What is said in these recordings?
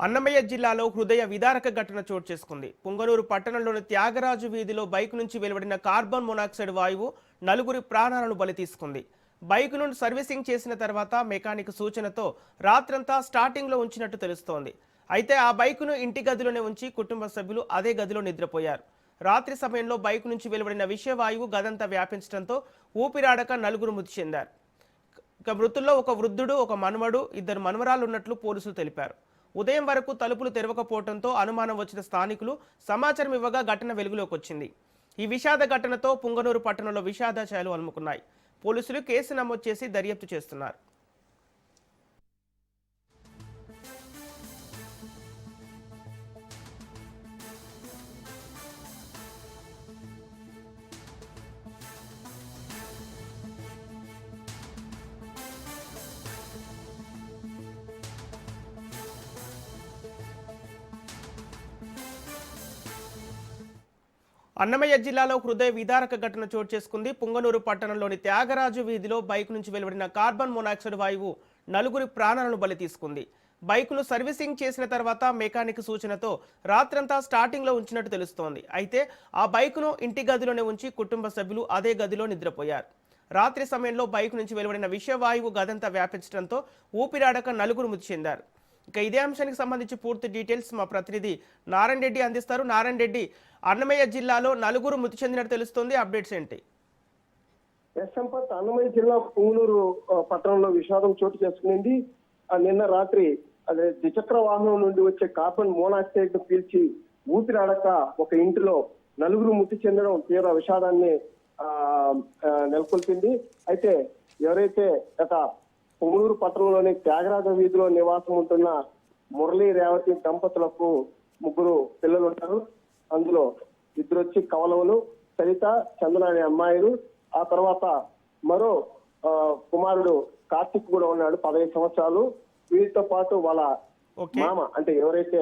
అన్నమయ్య జిల్లాలో హృదయ విదారక ఘటన చోటు చేసుకుంది. పుంగనూరు పట్టణంలోని త్యాగరాజు వీధిలో బైక్ నుంచి వెలువడిన కార్బన్ మోనాక్సైడ్ వాయువు నలుగురి ప్రాణాలను బలి తీసుకుంది. బైక్ నుండి సర్వీసింగ్ చేసిన తర్వాత మెకానిక్ సూచనతో రాత్రంతా స్టార్టింగ్లో ఉంచినట్టు తెలుస్తోంది. అయితే ఆ బైకును ఇంటి గదిలోనే ఉంచి కుటుంబ సభ్యులు అదే గదిలో నిద్రపోయారు. రాత్రి సమయంలో బైక్ నుంచి వెలువడిన విషవాయువు గదంతా వ్యాపించడంతో ఊపిరాడక నలుగురు మృతి చెందారు. ఇక మృతుల్లో ఒక వృద్ధుడు, ఒక మనవడు, ఇద్దరు మనవరాలు ఉన్నట్లు పోలీసులు తెలిపారు. ఉదయం వరకు తలుపులు తెరవకపోవడంతో అనుమానం వచ్చిన స్థానికులు సమాచారం ఇవ్వగా ఘటన వెలుగులోకి వచ్చింది. ఈ విషాద ఘటనతో పుంగనూరు పట్టణంలో విషాద ఛాయలు అలుముకున్నాయి. పోలీసులు కేసు నమోదు చేసి దర్యాప్తు చేస్తున్నారు. అన్నమయ్య జిల్లాలో హృదయ విదారక ఘటన చోటు చేసుకుంది. పుంగనూరు పట్టణంలోని త్యాగరాజు వీధిలో బైక్ నుంచి వెలువడిన కార్బన్ మోనాక్సైడ్ వాయువు నలుగురి ప్రాణాలను బలి తీసుకుంది. బైకును సర్వీసింగ్ చేసిన తర్వాత మెకానిక్ సూచనతో రాత్రంతా స్టార్టింగ్లో ఉంచినట్టు తెలుస్తోంది. అయితే ఆ బైకును ఇంటి గదిలోనే ఉంచి కుటుంబ సభ్యులు అదే గదిలో నిద్రపోయారు. రాత్రి సమయంలో బైక్ నుంచి వెలువడిన విషవాయువు గదంతా వ్యాపించడంతో ఊపిరాడక నలుగురు మృతి చెందారు. ఇక ఇదే అంశానికి సంబంధించి పూర్తి డీటెయిల్స్ మా ప్రతినిధి నారాయణ రెడ్డి అందిస్తారు. నారాయణ రెడ్డి, అన్నమయ్య జిల్లాలో నలుగురు మృతి చెందినట్టు తెలుస్తోంది, అప్డేట్స్ ఏంటి? సంపత్, అన్నమయ్య జిల్లా పుంగనూరు పట్టణంలో విషాదం చోటు చేసుకుంది. నిన్న రాత్రి అదే ద్విచక్ర వాహనం నుండి వచ్చే కార్బన్ మోనాక్సైడ్ ను పీల్చి ఊపిరాడక ఒక ఇంటిలో నలుగురు మృతి చెందడం తీవ్ర విషాదాన్ని నెలకొల్పింది. అయితే ఎవరైతే గత పుంగనూరు పట్టణంలోని త్యాగరాజ వీధిలో నివాసం ఉంటున్న మురళీ రేవతి దంపతులకు ముగ్గురు పిల్లలు ఉంటారు. అందులో ఇద్దరు వచ్చి కవలవులు, సరిత, చందన అనే అమ్మాయిలు. ఆ తర్వాత మరో కుమారుడు కార్తిక్ కూడా ఉన్నాడు, 15 సంవత్సరాలు. వీరితో పాటు వాళ్ళ మామ, అంటే ఎవరైతే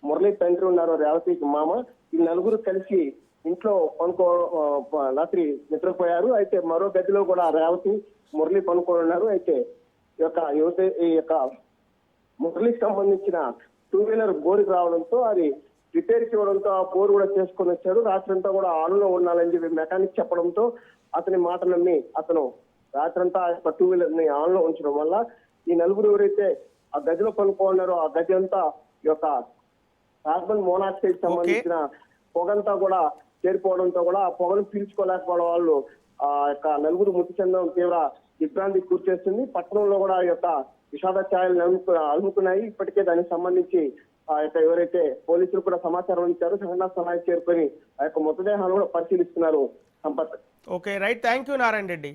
మురళి తండ్రి ఉన్నారో రేవతికి మామ, ఈ నలుగురు కలిసి ఇంట్లో రాత్రి నిద్రపోయారు. అయితే మరో గదిలో కూడా రేవతి, మురళి ఉన్నారు. అయితే ఈ యొక్క మురళికి సంబంధించిన 2 వీలర్ బోరుకి రావడంతో అది రిపేర్కి ఇవ్వడంతో ఆ బోర్ కూడా చేసుకొని వచ్చాడు. రాత్రంతా కూడా ఆన్లో ఉండాలని చెప్పి మెకానిక్ చెప్పడంతో అతని మాట నమ్మి అతను రాత్రంతా 2 వీలర్ ని ఆన్లో ఉంచడం వల్ల ఈ నలుగురు ఎవరైతే ఆ గదిలో ఉన్నారో ఆ గది అంతా ఈ యొక్క కార్బన్ మోనాక్సైడ్ సంబంధించిన పొగంతా కూడా చేరిపోవడంతో కూడా ఆ పొగను పీల్చుకోలేకపోవడం వాళ్ళు ఆ యొక్క నలుగురు మృతి చెందడం తీవ్ర దిగ్భ్రాంతికి గురి చేస్తుంది. పట్టణంలో కూడా ఈ యొక్క విషాద ఛాయలు అలుముకున్నాయి. ఇప్పటికే దానికి సంబంధించి ఆ యొక్క ఎవరైతే పోలీసులు కూడా సమాచారం ఇచ్చారు, సంఘటనా స్థలానికి చేరుకొని ఆ యొక్క మృతదేహాలను కూడా పరిశీలిస్తున్నారు. Sampath. Okay, right, thank you Narayana Reddy.